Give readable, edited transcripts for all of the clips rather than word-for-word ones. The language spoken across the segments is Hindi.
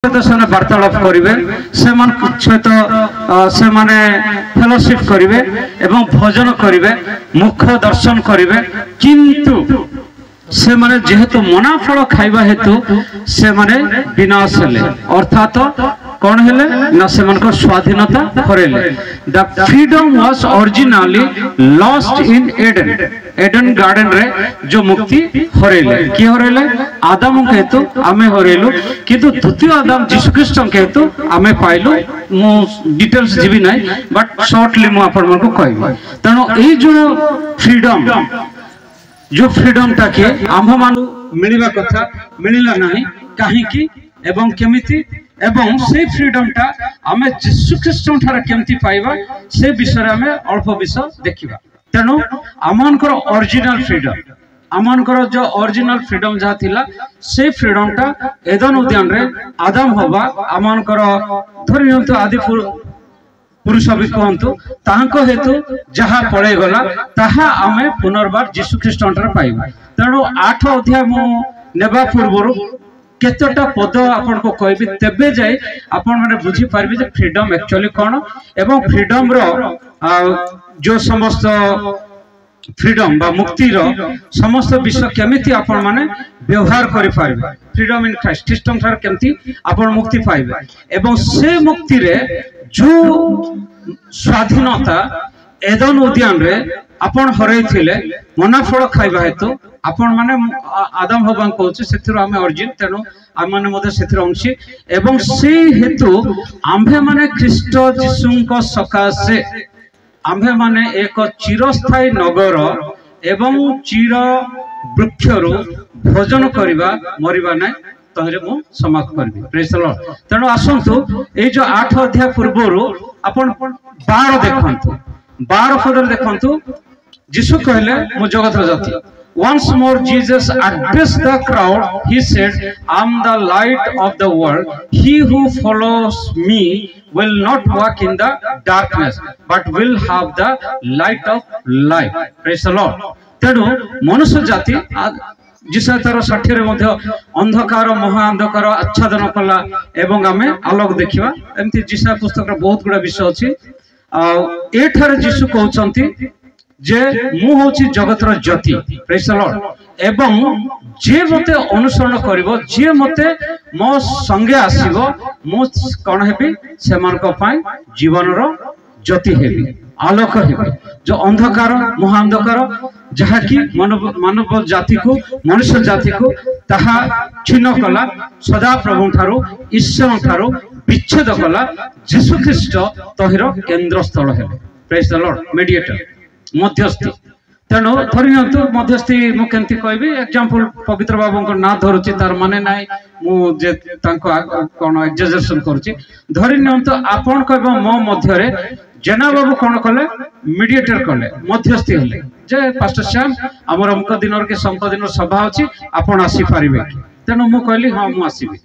से वार्तालाप करेंगे सहित से फेलोशिप करेंगे एवं भोजन करेंगे मुख दर्शन करेंगे किंतु से माने जेहेतु मना फल खाइबा हेतु से माने विनाश हेले अर्थात कौन हेले ना से मानकर स्वाधीनता हरेले। The freedom was originally lost in Eden Eden garden रे जो मुक्ति हरेले कि हरेले आदम के हेतु आमे हरेलु किंतु द्वितीय आदम यीशु ख्रीष्ट के हेतु आमे पाइलु। मु डिटेल्स जीवी नै बट शॉर्टली मु आपन मन को कहबो तनो ए जो फ्रीडम जो फ्रीडम टाके आम मान मिलवा कथा मिलला नहीं कहीं की एवं केमिति एवं से फ्रीडम टा आमे यीशु ख्रीष्ट ठारे केमिति पाइबा से विषय आमे अल्प विषय देखिबा। तेनु आमानकर ओरिजिनल फ्रीडम आमानकर जो ओरिजिनल फ्रीडम जहा थिला से फ्रीडम टा एदन उद्यान रे आदम हवा आमानकर धरियंतु आदि पुरुष भी कहतु तांको हेतु जहा पड़े गला ताहा आमे पुनर्बार यीशु ख्रीष्ट ठारे पाइबा। तेणु 8 अध्याय मु नेबा पूर्वरु केतटा पद आपन को कहबी तेबे जाय आपन माने बुझी पारबी जे फ्रीडम एक्चुअली कोन एवं फ्रीडम रो जो समस्त फ्रीडम बा मुक्ति रो समस्त विषय केमिति आपन माने व्यवहार करि पारबे फ्रीडम इन क्राइस्ट ख्रीष्ट ठारे केमिति आपन मुक्ति पाइबे एवं से मुक्ति रे जो स्वाधीनता एदन उद्यान रे आपण हरई थिले मना फल खाइबा हेतु आपण माने आदम हवान कहउछ सेथिरो आमे अर्जिन तेनु आम माने मधे सेथिरो अंशी एवं से हेतु आम्भे माने ख्रीष्ट यीशुंको सकाशे आम्भे माने एक चिरस्थायी नगर एवं चिर वृक्षरु भोजन करिबा मरिबा नै तहरे मु समाप्त करबी। Praise the Lord. तेणु आसंतु ए जो 8 अध्याय पूर्वरु आपण 12 देखंतु 12 पदर देखंतु यीशु कहले मु जगत जाति। Once more Jesus addressed the crowd. He said, I am the light of the world. He who follows me will not walk in the darkness but will have the light of life. Praise the Lord. तेणु मनुष्य जाति जिसे तार 60 रे मध्य अंधकार महा अंधकार आच्छादन कला एवं आमे आलोक देखिबा एमती जिसा पुस्तक रे बहुत गुडा विषय अछि। ए ठारे यीशु कहउचंती जे मु होछि जगत रो ज्योति। Praise the Lord. एवं जे मते अनुसरण करिवो जे मते मो संगे आसीबो मु कोन हेबी सेमानक पाई जीवन रो ज्योति हेबी आलोक हेबी। जो अंधकार महाअंधकार जहा कि मानव जाति को मनुष्य जाति को ताहा छिन्न कला सदा प्रभु ठारो ईश्वर ठारो विच्छेद कला यीशु ख्रीष्ट तहिरो केंद्र स्थल हेबे। Praise the Lord. मीडिएटर मध्यस्थी। तेणु धरियंतु मध्यस्थी मु केंति कहबी एग्जांपल पवित्र बाबू को ना धरुची तार माने नाइ मु जे तांको कोन एक्सजेशन करूची धरियंतु आपन कहबो मो मध्य रे जेना बाबू कोन कले मीडिएटर कले मध्यस्थी हले जे पास्टर श्याम हमर अमक दिनर के संक दिन सभा अछि आपन आसी पारिबे। तेणु मु कहली हां मु आसीबी।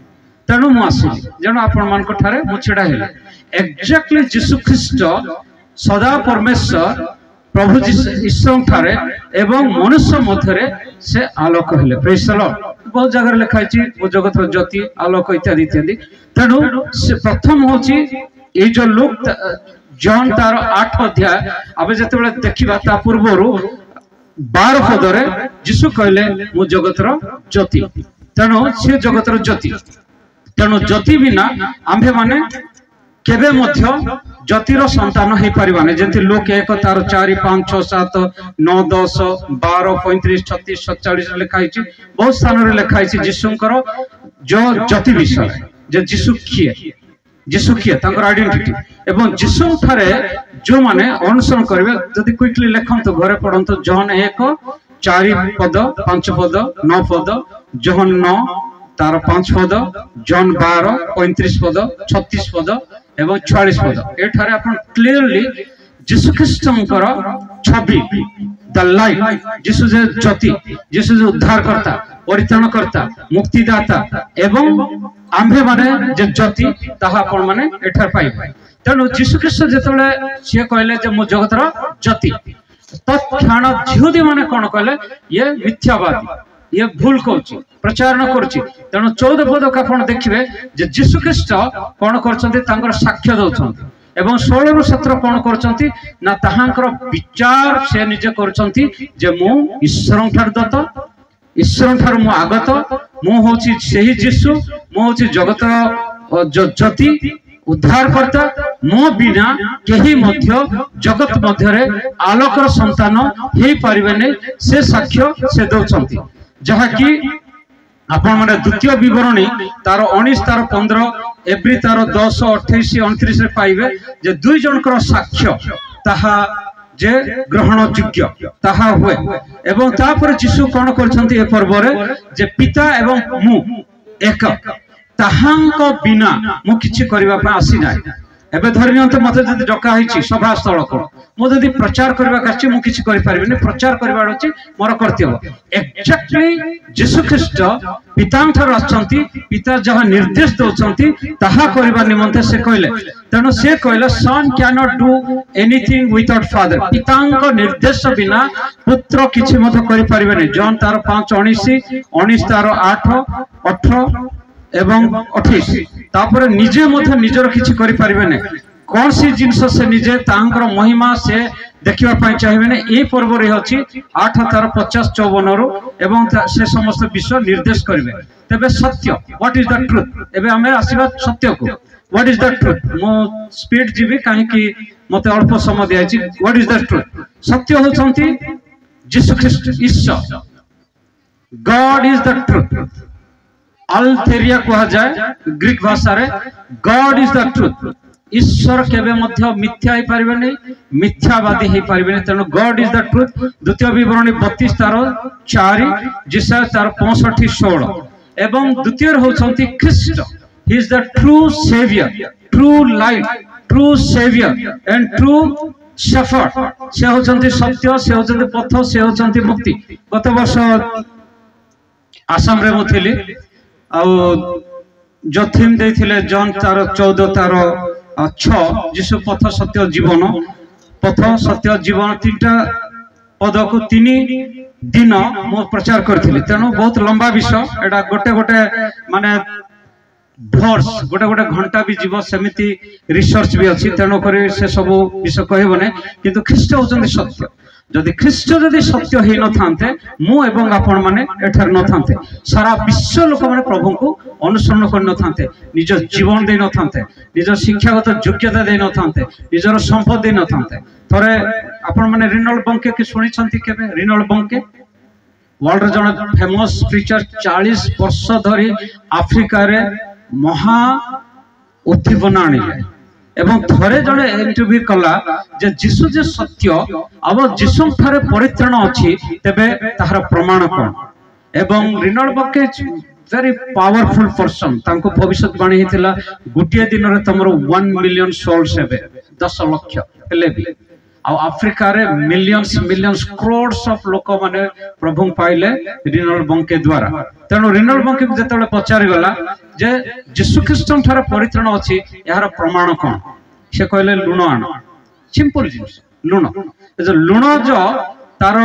तेणु मु आसीबी जेना आपन मान को ठारे मु छिडा हेले एक्जेक्टली यीशु ख्रीष्ट सदा परमेश्वर प्रभु ईश्वर ठारे एवं मनुष्य मध्य से आलोक हेले। Praise the Lord. बहुत जगह लिखाई छी जगत रो ज्योति आलोक इत्यादि इत्यादि। तेणु से प्रथम होची ए जो लोक जॉन तार 8 अध्याय आबे जते बेले देखिबा ता पूर्वरु 12 पदरे यीशु कहले मु जगत रो ज्योति। तेणु से जगत रो ज्योति। तेणु ज्योति बिना आम्भे माने केबे मध्य ज्योतिर संतान हे परिबाने जेंति लोक 1 तार 4 5 6 7 9 10 12 35 36 47 लिखाई छी बहुत स्थान रे लिखाई छी यीशुंकर जो ज्योति विषय जे यीशु किए तांकर आइडेंटिटी एवं यीशु ठारे जो माने अनुसरण करबे जदि क्विकली लेखंतु घरे पढंतु जॉन 1 4 पद 5 पद 9 पद जॉन 9 तार 5 पद जॉन 12 35 पद 36 पद एवं 44 पद एठारे आपण क्लियरली यीशु ख्रीष्टंकर छवि द लाइट यीशु जे ज्योति यीशु जे उद्धार करता परित्राण करता मुक्तिदाता एवं आम्भे माने जे ज्योति ताहा आपण माने एठार पाइबा। तेणु यीशु ख्रीष्ट जेतले से कहले जे मु जगतर ज्योति तत्क्षण यहूदी माने कोन कहले ये मिथ्यावादी ये भूल कौची प्रचार न करची तेणु 14 पद को आपण देखिबे जे यीशु ख्रीस्ट कोन करछन्ती तांकर साक्ष्य दउछन्ती एवं 16 रु 17 कोन करछन्ती ना ताहांकर विचार से निजे करछन्ती जे मु ईश्वरन ठार दत ईश्वरन ठार मु आगत मु होची सेही यीशु मु होची जगत ज्योति उद्धार करता मो बिना केही मध्य जगत मध्यरे आलोकर संतान हे परिबेने से साक्ष्य से दउछन्ती जहा कि आपण माने द्वितीय विवरणी तार 19 तार 15 एवरी तार 10 28 29 रे पाइबे जे दुई जनकर साक्ष्य ताहा जे ग्रहण योग्य ताहा हुए एवं तापर यीशु कोन करछन्ती ए पर्व रे जे पिता एवं मु एक ताहांक बिना मु किछि करिबा पा आसी नाय एबे धरियंत मते जदि डका हिछि सभा स्थल को मु जदि प्रचार करबा काछि मु किछि करि परबिनी प्रचार करबा अछि मोर कर्तव्य एक्जेक्टली यीशु ख्रीस्ट पितांठर आछंती पिता जहा निर्देश दोछंती ताहा करबा निमंते से कहले तेनु से कहले son cannot do anything without father पितांक निर्देश बिना पुत्र किछि मत करि परबेनी जॉन तार 5:19 तार 8 18 एवं 28 तापर निजे मध्य निजर किछि करि परिबे ने कोन सी जिंस से निजे तांकर महिमा से देखिबा पई चाहिबे ने ए पर्व रे अछि 8 तार 50 54 रो एवं से समस्त विषय निर्देश करिवे तबे सत्य व्हाट इज द ट्रुथ एबे हमें आसीबा सत्य को व्हाट इज द ट्रुथ मो स्पीड जीवी काहे कि मते अल्प समय दिया अछि व्हाट इज द ट्रुथ सत्य होचंती यीशु ख्रीस्ट ईश्वर गॉड इज द ट्रुथ अल्थेरिया कहा जाए ग्रीक भाषा रे गॉड इज द ट्रुथ ईश्वर केबे मध्य मिथ्या हे परिबे नै मिथ्यावादी हे परिबे नै तेनु गॉड इज द ट्रुथ द्वितीय विवरणी 32 तार 4 जिसा तार 65 16 एवं द्वितीय होचंती Christ he is the true saviour true light true saviour and true shepherd से होचंती सत्य से होचंती पथ से होचंती मुक्ति गत वर्ष आसाम रे मथिली जो थीम देथिले जॉन तार 14 तार 6 जिसु पथ सत्य जीवन पथ सत्य जीवन तीनटा पद को 3 दिन मो प्रचार करथिली तेनु बहुत लंबा विषय एडा गोटे गोटे माने वर्ष गोटे गोटे घंटा भी जीव सेमिति रिसर्च भी अछि तेनु करी से सब विषय कहबने किंतु ख्रीष्ट होचंदी सत्य जदि ख्रीष्ट जदि सत्य हे न थांते मु एवं आपण माने एठर न थांते सारा विश्व लोक माने प्रभु को अनुसरण कर न थांते निज जीवन दे न थांते निज शिक्षागत योग्यता दे न थांते निजर संपद दे न थांते थरे आपण माने रिनल्ड बंके के सुनि छंती केबे रिनल्ड बंके वर्ल्ड रे जण फेमस प्रीचर 40 वर्ष धरि अफ्रीका रे महा उद्दीपना आनिले एवं थरे जड़े इंटरव्यू कला जे जीसु जे सत्य अब जीसु थारे परित्राण अछि तबे ताहार प्रमाण कोन एवं रिनल्ड बके वेरी पावरफुल पर्सन तांको भविष्यवाणी हेतिला गुटिया दिन रे तमरो 1 मिलियन सोल्स हेबे 10 लाख हेले भी आ अफ्रीका रे मिलियंस मिलियंस करोड्स ऑफ लोक माने प्रभु पाइले रिनल्ड बंके द्वारा तेणु रिनल्ड बंके जेतले पचारि गला जे यीशु ख्रीष्ट थारे परित्राण अछि यार प्रमाण कोन से कहले लुण आण सिंपल जिंस लुण जो लुण जो तार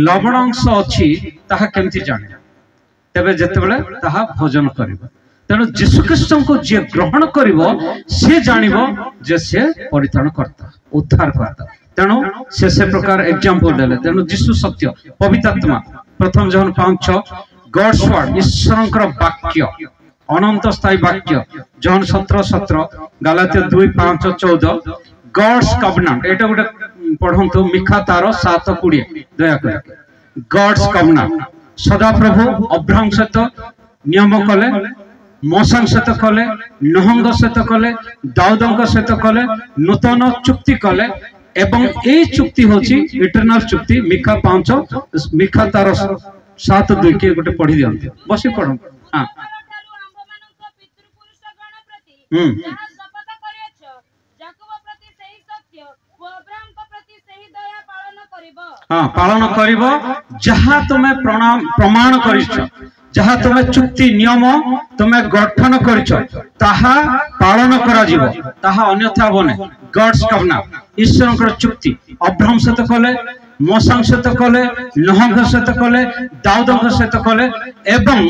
लवण अंश अछि ताहा केमति जाने तबे जेतेबेले ताहा भोजन करिबो तेणु यीशु ख्रीष्ट को जे ग्रहण करिवो से जानिबो जे से परित्राण करता उद्धार करता तेणु से प्रकार एग्जांपल देले तेणु यीशु सत्य पवित्र आत्मा प्रथम जहन 5:6 गॉड्स वर्ड ईश्वरंकर वाक्य अनंत स्थायी वाक्य जहन 17:17 गलात्य 2:5-14 गॉड्स कवनांट एटा गोटे पढंतु मिखा तार 7:20 दया कर गॉड्स कवनांट सदा प्रभु अब्राहम सहित नियम कले मोसा सहित कले नहंग सहित कले दाऊदंक सहित कले नूतन चुक्ति कले एवं ए चुक्ति होची इटरनल चुक्ति मिखा 5 मिखा तार 7:2 के गोटे पढ़ी दियंते बसी पढो हां हाँ पालन करिबो जहा तुमे प्रमाण करिछ जहा तुमे चुक्ति नियम तुमे गठन करिछ ताहा पालन करा जीवो ताहा अन्यथा बने गॉड्स कवनांट ईश्वरकर चुक्ति अब्राहम सहित कले मोसांग सहित कले नहंग सहित कले दाऊदंग सहित कले एवं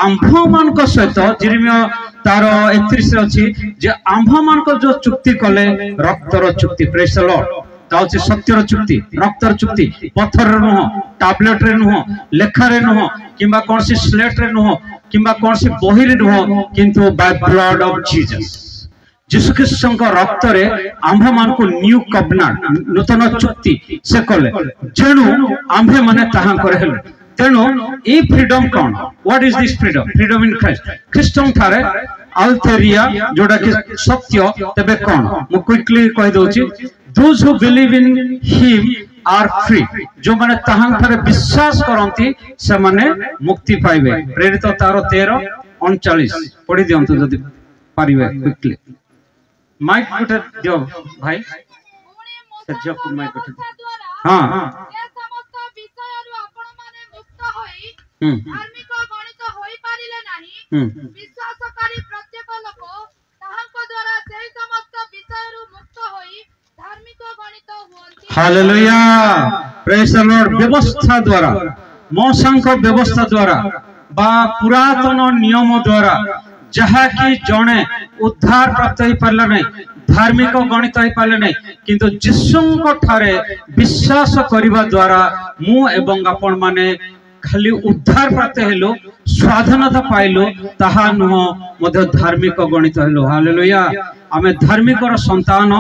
आंभ मान सहित जिरमिया तार 31 अच्छी जे आंभ मान जो चुक्ति कले रक्तर चुक्ति प्रेज द लॉर्ड ता सत्यर चुक्ति रक्तर चुक्ति पत्थर नुह टैबलेट रे नुह लेखा रे नुह किंबा कौन सी स्लेट रे नुह किंबा कौन सी बही रे नुह किंतु बाय ब्लड ऑफ जीसस यीशु ख्रीष्ट रक्त रे आंभे मान को न्यू कवनांट नूतन चुक्ति से कले जेणु आंभे माने ताहा करे हेले तेणु ए फ्रीडम कौन what is this freedom freedom in Christ ख्रीष्टन थारे अल्थेरिया जोड़ा कि सत्य तबे कौन मु क्विकली कहि दोछि those who believe in him are free जो माने ताहा थारे विश्वास करंती से माने मुक्ति पाइबे प्रेरित तार 13:39 पढि दियंतु जदि पारिबे क्विकली माइक गुटे दियो भाई सज्जो को माइक गुटे हां ये समस्त विषय रु आपण माने मुक्त होई धार्मिक गणित होई पारिले नाही विश्वासकारी प्रत्येक लोक ताहांको द्वारा सेही समस्त विषय रु मुक्त होई धार्मिक गणित होंती हालेलुया प्रेज द लॉर्ड व्यवस्था द्वारा मोसांक व्यवस्था द्वारा बा पुरातन नियम द्वारा जहा कि जणे उद्धार प्राप्त हो पारला नहीं धार्मिक गणित हो पारले नहीं किंतु यीशुंको ठारे विश्वास करिबा द्वारा मु एवं आपण माने खाली उद्धार प्राप्त हेलो स्वाधीनता पाइलो ताहा नुह मध्य धार्मिक गणित हेलो हालेलुया आमे धार्मिक रो संतान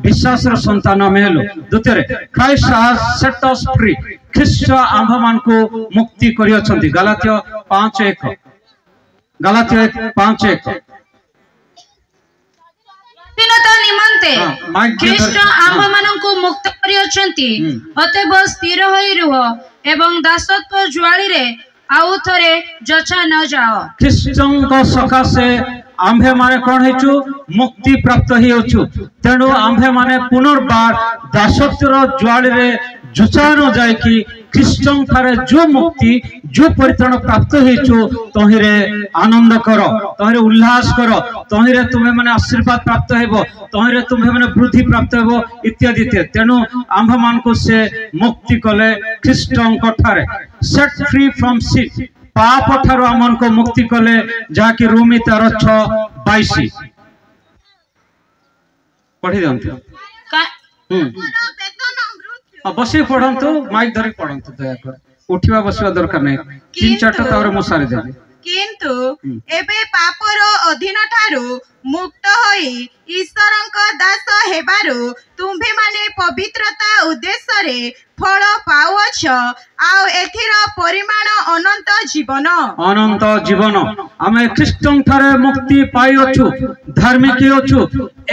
विश्वास रो संतान आमे हेलो द्वितीय Christ has set us free ख्रीष्ट आंभ मान को मुक्ति करि अछंती गलातिया 5:1 गलातिया 5:1 स्वाधीनता निमंते ख्रीष्ट आंभ माननको मुक्त करि अछंती अतएव स्थिर होई रुह एवं दासत्व ज्वाली रे आउ थरे जचा न जाओ ख्रीष्टन को सकाशे आंभे माने कोन हेचु मुक्ति प्राप्त हि होचु तेणु आंभे माने पुनर्बार दासत्वर ज्वाली रे जुचा न जाय कि ख्रीष्टन थारे जो मुक्ति जो परित्राण प्राप्त हेचु तहिरे आनंद करो तहिरे उल्लास करो तहिरे तुम्हें माने आशीर्वाद प्राप्त हेबो तहिरे तुम्हें माने वृद्धि प्राप्त हेबो इत्यादि इत्यादि तेणु आंभ मान को से मुक्ति कले ख्रीष्टन को थारे सेट फ्री फ्रॉम सिन पाप ठारो आमन को मुक्ति कले जाकि रोमी 13:22 पढ़ी दंतु बसी पढ़ंतु माइक धरि पढ़ंतु दया कर उठिबा बसिबा दरकार नै 3-4टा तारे मु सारे देबे किंतु एबे पापर अधीन ठारू मुक्त होई ईश्वरंक दास हेबारू तुम्भे माने पवित्रता उद्देश्य रे फल पाउछ आउ एथिर परिमाण अनंत जीवन आमे ख्रीष्टन थारे मुक्ति पाई अछु धार्मिक अछु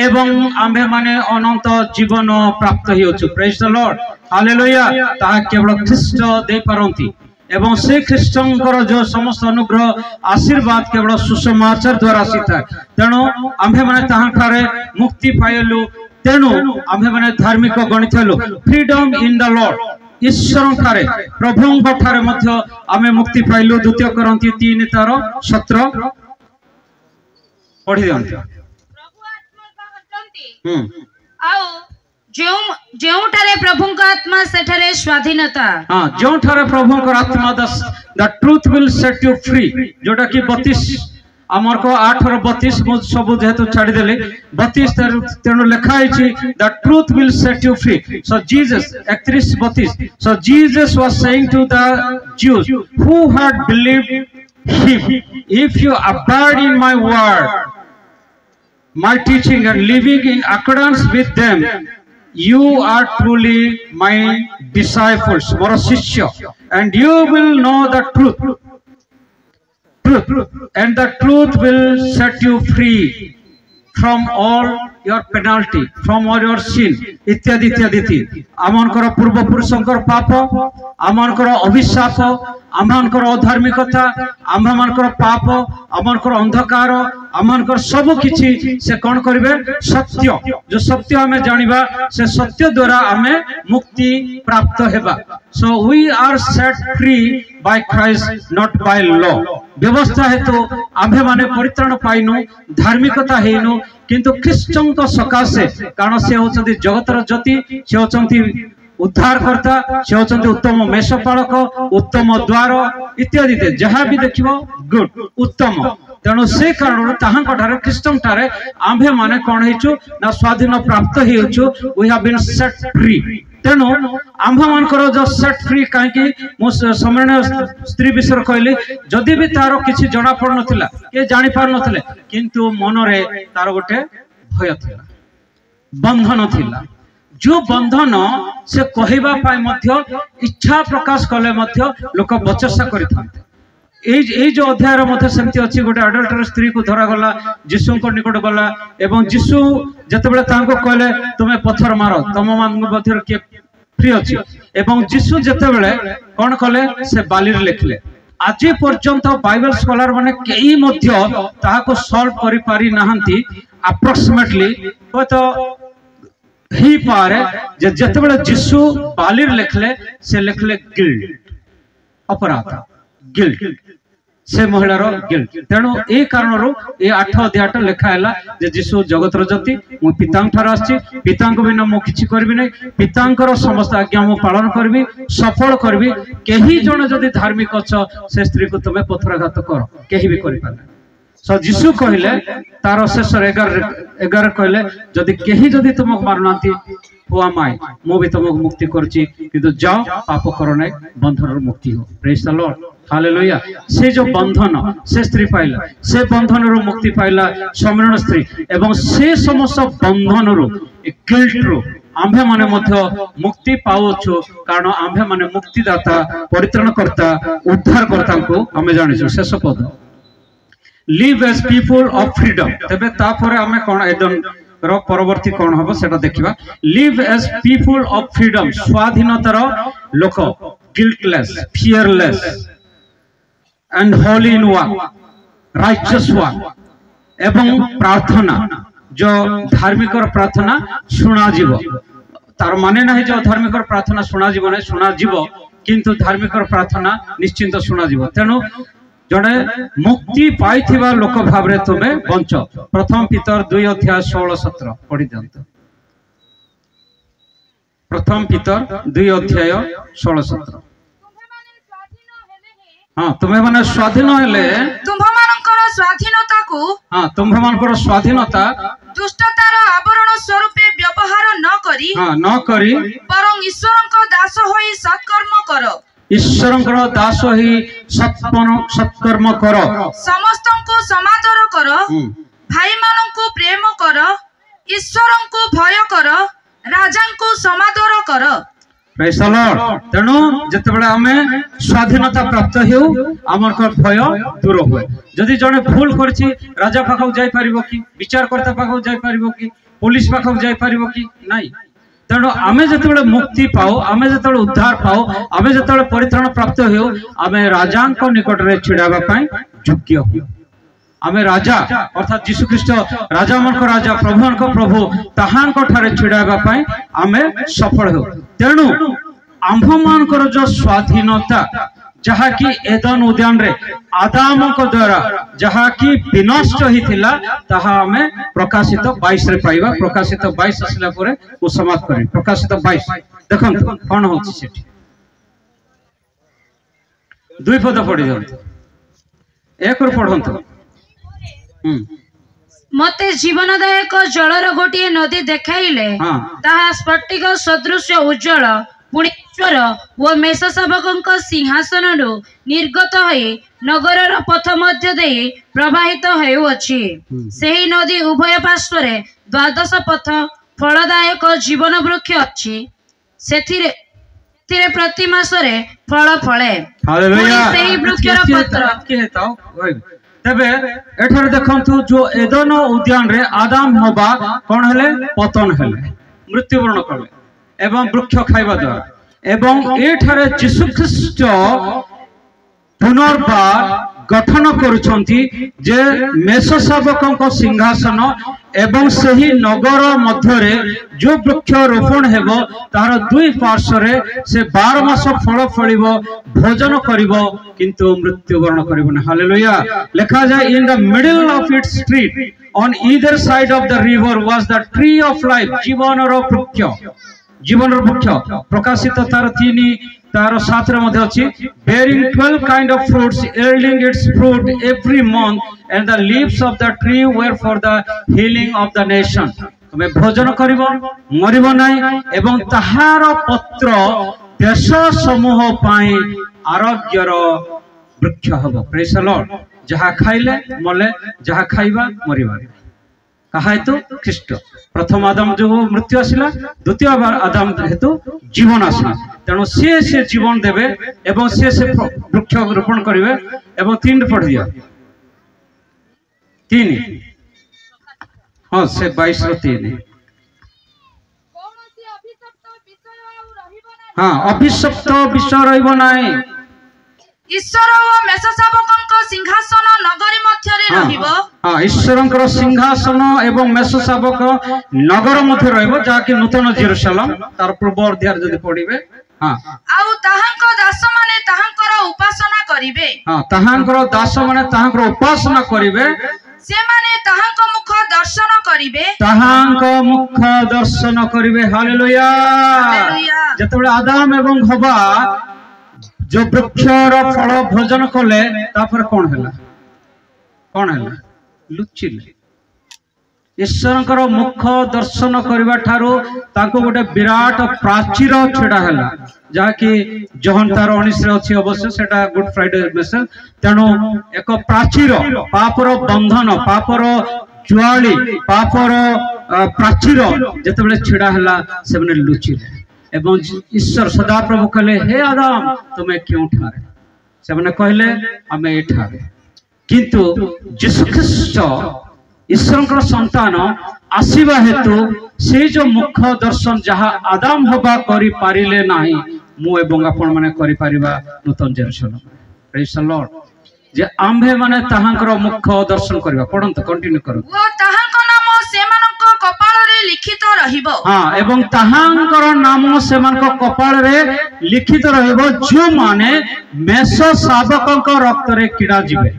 एवं आमे माने अनंत जीवन प्राप्त हि अछु प्रेज द लॉर्ड हालेलुया ता केवल ख्रीष्ट दे पारंती एवं से ख्रीष्टंकर जो समस्त अनुग्रह आशीर्वाद केवल सुसमाचार द्वारा आसीता तेणु आम्भे माने ताहा ठारे मुक्ति पाइलु तेणु आम्भे माने धार्मिक गणित हेलु फ्रीडम इन द लॉर्ड ईश्वर ठारे प्रभुंक ठारे मध्य आमे मुक्ति पाइलु द्वितीय करंती 3:17 पढ़ी दियंती प्रभु आत्मा कहंती आउ जो ठारे प्रभु का आत्मा सेठारे स्वाधीनता हां जो ठारे प्रभु का आत्मा the truth will set you free जोटा कि 32 आमर को 8 और 32 मु सब जेहेतु छाडी देले 32 तेनु लिखा है the truth will set you free so Jesus 31-32 so Jesus was saying to the Jews who had believed him if you abide in my word my teaching and living in accordance with them you are truly my disciples mora shishya and you will know the truth and the truth will set you free from all your penalty from all your sin इत्यादि इत्यादि आमनकर पूर्व पुरुषंकर पाप आमनकर अभिशाप आमनकर अधार्मिकता आमनकर पाप आमनकर अंधकार आमनकर सब किछि से कोन करिवे सत्य जो सत्य हमें जानिबा से सत्य द्वारा हमें मुक्ति प्राप्त हेबा so we are set free by Christ not by law व्यवस्था हेतु आम्भे माने परित्राण पाइनु धार्मिकता हेनु किंतु ख्रीष्टन को सकाशे कारण से होचंती जगतर ज्योति से होचंती उद्धारकर्ता से होचंती उत्तम मेषपालक उत्तम द्वार इत्यादि जहाँ भी देखिबो गुड उत्तम तेणु से कारण ताहांठारे ख्रीष्टन ठारे आम्भे माने कोन हेचु ना स्वाधीन प्राप्त हेचु we have been set free तेणु आम्भ मानकर जो सेट फ्री कहीं मु सम्माननीय स्त्री विषय कहली जदि भी तार किसी जना पड़ नथिला के जानि पार नथिले किंतु मनरे तार गोटे भय थिला बंधन थिला जो बंधन से कहबा पाई मध्य इच्छा प्रकाश कले मध्य लोक बचसा करिथांते ए जो अध्याय मध्य सेमती अछि गोटे अडल्टर स्त्री को धरा गला यीशु को निकट गला एवं यीशु जतबेले तांको कहले तुमे पत्थर मारो तम मान मध्य के फ्री अछि एवं यीशु जतबेले कोन कले से बालिर लिखले आज पर्यंत बाइबल स्कॉलर माने केई मध्य ताहा को सॉल्व करि पारि नाहंती अप्रोक्सीमेटली तो ही पारे जे जतबेले यीशु बालिर लिखले से लिखले गिल्ट अपराध गिल्ट से महिलार गिल्ट तेणु ए कारण ये 8 अध्याय लिखा है जे यीशु जगतर ज्योति मु पितांठार आछि पितांको बिना मु किछि करबी नै पितांकर समस्त आज्ञा मु पालन करबी सफल करबी केही जण जदि धार्मिक अछ से स्त्री को तुमे पथराघात कर केही भी करि पाले सो यीशु कहले तार शेष 11 कहले जदि केही जदि तुमक मारनांती हुआ माई मु भी तुमक मुक्ति करछि किंतु जाओ पाप करो नै बंधन मुक्ति हो प्रेज द लॉर्ड हालेलुया से जो बंधन से स्त्री पाइला से बंधन रो मुक्ति पाइला सम्मिलन स्त्री एवं से समस्त बंधन रो गिल्ट रो आम्भे माने मध्य मुक्ति पाउछु कारण आम्भे माने मुक्तिदाता परित्राणकर्ता उद्धारकर्ता को हमें जानिछु शेष पद live as people of freedom तबे तापरे हमें कोन एदन रो परवर्ती कोन हबो सेटा देखिबा live as people of freedom स्वाधीनतार लोक guiltless fearless and holy in one righteous one एवं प्रार्थना जो धार्मिक प्रार्थना सुना जीव तार माने नहीं जो धार्मिक प्रार्थना सुना जीव नहीं सुना जीव किंतु धार्मिक प्रार्थना निश्चिंत सुना जीव तेणु जड़े मुक्ति पाई लोक भाव तुमे बंच प्रथम पीतर 2 अध्याय 16-17 पढ़ी दियंत प्रथम पीतर 2 अध्याय 16-17 हाँ तुम्हें माने स्वाधीन हेले तुम्भमानकर स्वाधीनता को हाँ तुम्भमानकर स्वाधीनता दुष्टतार आवरण स्वरूप व्यवहार न करी परं ईश्वरक दास होई सत्कर्म करो ईश्वरंकर दास ही सत्कर्म कर समस्तंको समादर कर भाई मानंको प्रेम कर ईश्वरंको भय कर राजांको समादर कर प्रेज द लॉर्ड तेणु जतबेले हमें स्वाधीनता प्राप्त हेउ हमर भय दूर होए जदि जने भूल करछि राजा पाखौ जाय परिबो कि विचारकर्ता पाखौ जाय परिबो कि पुलिस पाखौ जाय परिबो कि नाही तेणु आमे जतबेले मुक्ति पाओ आमे जतबेले उद्धार पाओ आमे जतबेले परित्राण प्राप्त हेउ आमे राजांक निकट रे छिडाबा पई योग्य हो आमे राजा अर्थात यीशु ख्रीष्ट राजा मनक राजा प्रभु मनक प्रभु ताहांक ठारे छिडाबा पई आमे सफल हो तेणु आम्भ मानकर जो स्वाधीनता जहा कि एदन उद्यान रे आदाम को द्वारा जहा कि विनष्ट हिथिला ताहा हमें प्रकाशित 22 रे पाइबा प्रकाशित 22 आसला परे को समाप्त करी प्रकाशित 22 देखंतु कोन होछि सेठी दुई पद पढि दियंतु एक और पढंतु मते जीवनदायक जलर गोटे नदी देखाइले ताहा स्फटिक सदृश उज्जवल पुणेश्वर व मेषशावक सिंहासन निर्गत होई नगर पथ मध्य दे प्रवाहित होउछि सेही नदी उभय पार्श्व रे 12 पथ फलदायक जीवन वृक्ष अछि सेथिरे प्रति मासरे फल फळे हालेलुया सेही वृक्षर पत्र के हेताओ तबे एठार देखंतु जो एदन उद्यान रे आदाम हवा कोन हेले पतन हेले मृत्युवरण कले एवं वृक्ष खाइबा द्वारा एवं एठारे यीशु ख्रीष्ट पुनर्बार गठन करुछंती जे मेषशावक सिंहासन एवं सही नगर मध्य जो वृक्ष रोपण हेबो तार दुई पार्श्व रे से 12 मास फल फलिबो भोजन करिबो किंतु मृत्युवरण करिबो न हालेलुया लिखा जाय in the middle of its street on either side of the river was the tree of life जीवन रो वृक्ष जीवन वृक्ष प्रकाशित तार 3 तार 7 रे मध्ये अछि bearing 12 kind of fruits yielding its fruit every month and the leaves of the tree were for the healing of the nation तमे भोजन करिवो मरिबो नाही एवं ताहार पत्र देश समूह पाई आरोग्यर वृक्ष हबो प्रेज द लॉर्ड जहा खाइले मले जहा खाइबा मरिबा कहा हेतु ख्रीष्ट प्रथम आदम जो मृत्यु आसला द्वितीय आदम हेतु जीवन आसला तेणु से जीवन देवे एवं से वृक्ष रोपण करेंगे एवं 3 पढ़ दिया 3 हाँ से 22 रो 3 हाँ अभिशप्त विषय रहिबो नाही ईश्वर और मेषशाबकଙ୍କ सिंहासन नगरी मध्यरे रहिबो हां ईश्वरଙ୍କର सिंहासन एवं मेषशाबक नगर मध्य रहिबो जाकि नूतन जेरूशलेम तार पूर्व अध्याय जदि पढिबे हां आउ ताहांक दास माने ताहांकर उपासना करिवे हां ताहांकर दास माने ताहांकर उपासना करिवे से माने ताहांक मुख दर्शन करिवे ताहांक मुख दर्शन करिवे हालेलुया हालेलुया जतबे आदम एवं हवा जो वृक्षर फल भोजन कले तापर कौन है लुचिले ईश्वरकर मुख दर्शन करबा ठारो ताको गोटे विराट प्राचीर छेड़ा हैला जाकि जहन तार 19 रे अछि अवश्य सेटा गुड फ्राइडे मेसेज तेनो एक प्राचीर पापर बंधन पापर जुआली पापर प्राचीर जतबेले छेड़ा हैला से माने लुचिले एवं ईश्वर सदा प्रभु कहले हे आदम तुम्हें क्यों ठारे से माने कहले हमें एठारे किंतु यीशु ख्रीष्ट ईश्वरकर संतान आसीबा हेतु से जो मुख दर्शन जहा आदम हवा करि पारिले नाही मु एवं आपण माने करि पारिबा नूतन जेरूशलेम प्रेज द लॉर्ड जे आम्भे माने ताहांकर मुख दर्शन करबा पढंत कंटिन्यू करू वो ताहांक नाम सेमानक कपाल रे लिखित रहिबो हां एवं ताहांकर नाम सेमानक कपाल रे लिखित रहिबो जो माने मेष शाबकक रक्त रे कीड़ा जिवे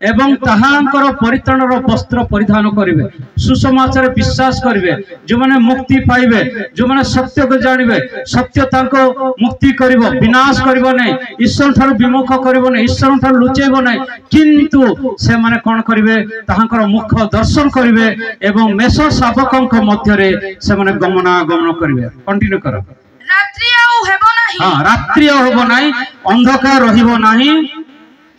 एवं ताहांकर परित्राणर वस्त्र परिधान करिवे सुसमाचार विश्वास करिवे जो माने मुक्ति पाइबे जो माने सत्य को जानिबे सत्य तांको मुक्ति करिवो विनाश करिवो नै ईश्वर थार विमुख करिवो नै ईश्वर थार लुचेबो नै किंतु से माने कोन करिवे ताहांकर मुख दर्शन करिवे एवं मेष शाबकक मध्य रे से माने गमनागमन करिवे कंटिन्यू करो रात्रि आउ हेबो नाही हां रात्रि होबो नाही अंधकार रहिबो नाही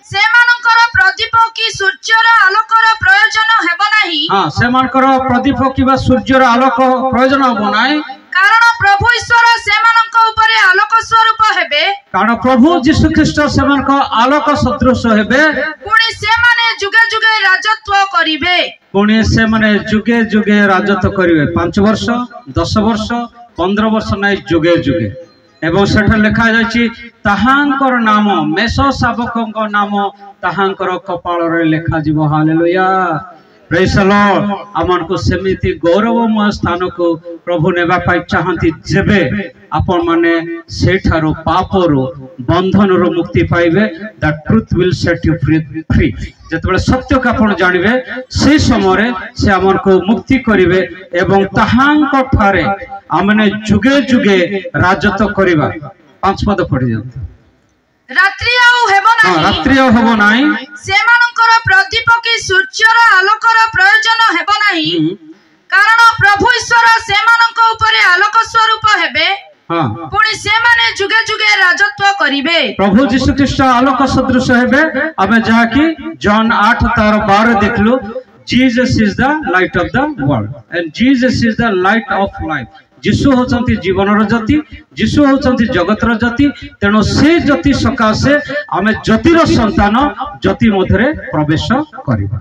सेमानकर प्रदीप की सूर्यर आलोकर प्रयोजन हेबो नाही हां सेमानकर प्रदीप किबा सूर्यर आलोक प्रयोजन होबो नाही कारण प्रभु ईश्वर सेमानक ऊपर आलोक स्वरूप हेबे कारण प्रभु यीशु ख्रीष्ट सेमानक आलोक सदृश हेबे पुणी से माने जुगे जुगे राजत्व करिवे पुणी से माने जुगे जुगे राजत्व करिवे 5 वर्ष 10 वर्ष 15 वर्ष नै जुगे जुगे एवं सेठ लिखा जायछि ताहांकर नाम मेष शाबकक नाम ताहांकर कपाल रे लिखा जीवो हालेलुया प्रेज द लॉर्ड अमन को सेमिति गौरवमय स्थान को प्रभु नेबा पाई चाहंती जेबे आपण माने सेठारो पापरो बंधनरो मुक्ति पाइबे the truth will set you free जतबे सत्य का आपण जानिबे से समय से अमन को मुक्ति करिवे एवं ताहांक ठारे आमने जुगे जुगे राजत्व करिबा 5 पद पढ़ि जाऊ रात्रि आउ हेबो नाही रात्रि आउ हेबो नाही सेमानकर प्रदीप की सूर्यर आलोकर प्रयोजन हेबो नाही कारण प्रभु ईश्वर सेमानक ऊपर आलोक स्वरूप हेबे हां पुणी से माने जुगे जुगे राजत्व करिवे प्रभु यीशु ख्रीष्ट आलोक सदृश हेबे आमे जहा कि जॉन 8 तार 12 देखलु Jesus is the light of the world and Jesus is the light of life Jishu होचंती जीवनर ज्योति जीशु होचंती जगतर ज्योति तेणु से ज्योति सकाशे आमे ज्योतिर संतान ज्योति मध्यरे प्रवेश करिबा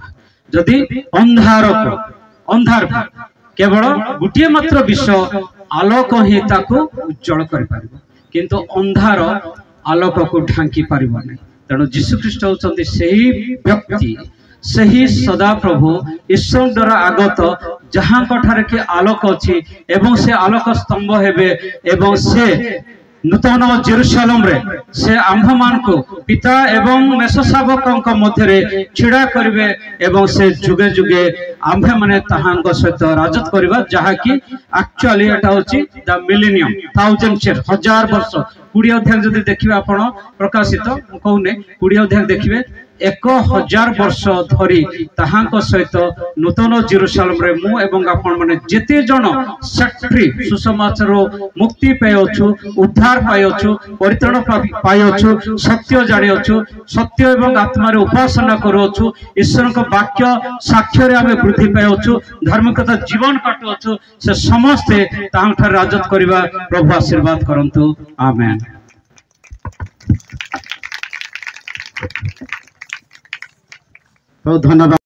जदि अंधार केवल गुटिए मात्र विषय आलोक ही ताको उज्जवल करि पारिबो किंतु अंधार आलोक को ढांकी पारिबो नै तेणु जीशु ख्रीष्ट होचंती सेही व्यक्ति सही सदा प्रभु ईश्वर द्वारा आगत जहां कठारे के आलोक अछि एवं से आलोक स्तंभ हेबे एवं से नूतन जेरुसलेम रे से आम्भ मान को पिता एवं मेषशावक मध्य छिड़ा करेंगे एवं से जुगे जुगे आम्भे माने ताहांग सहित राजत करबा जहा कि एक्चुअली एटा होची द मिलेनियम 1000 ईयर 1000 वर्ष 20 अध्याय जदि देखिबे आपण प्रकाशित कहूने 20 अध्याय देखिबे 1000 वर्ष धरी ताहांक सहित नूतन जेरुसलेम रे मु एवं आपण माने जेते जन सेक्ट्री सुसमाचार मुक्ति पाइछु उद्धार पाइछु परित्राण पाइछु सत्य जानिछु सत्य एवं आत्मा रे उपासना करूछु ईश्वर को वाक्य साक्ष्य रे आमे वृद्धि पाइछु धार्मिकता जीवन काटुछु से समस्त ताहां राजत करबा प्रभु आशीर्वाद करंतु आमेन। बहुत धन्यवाद।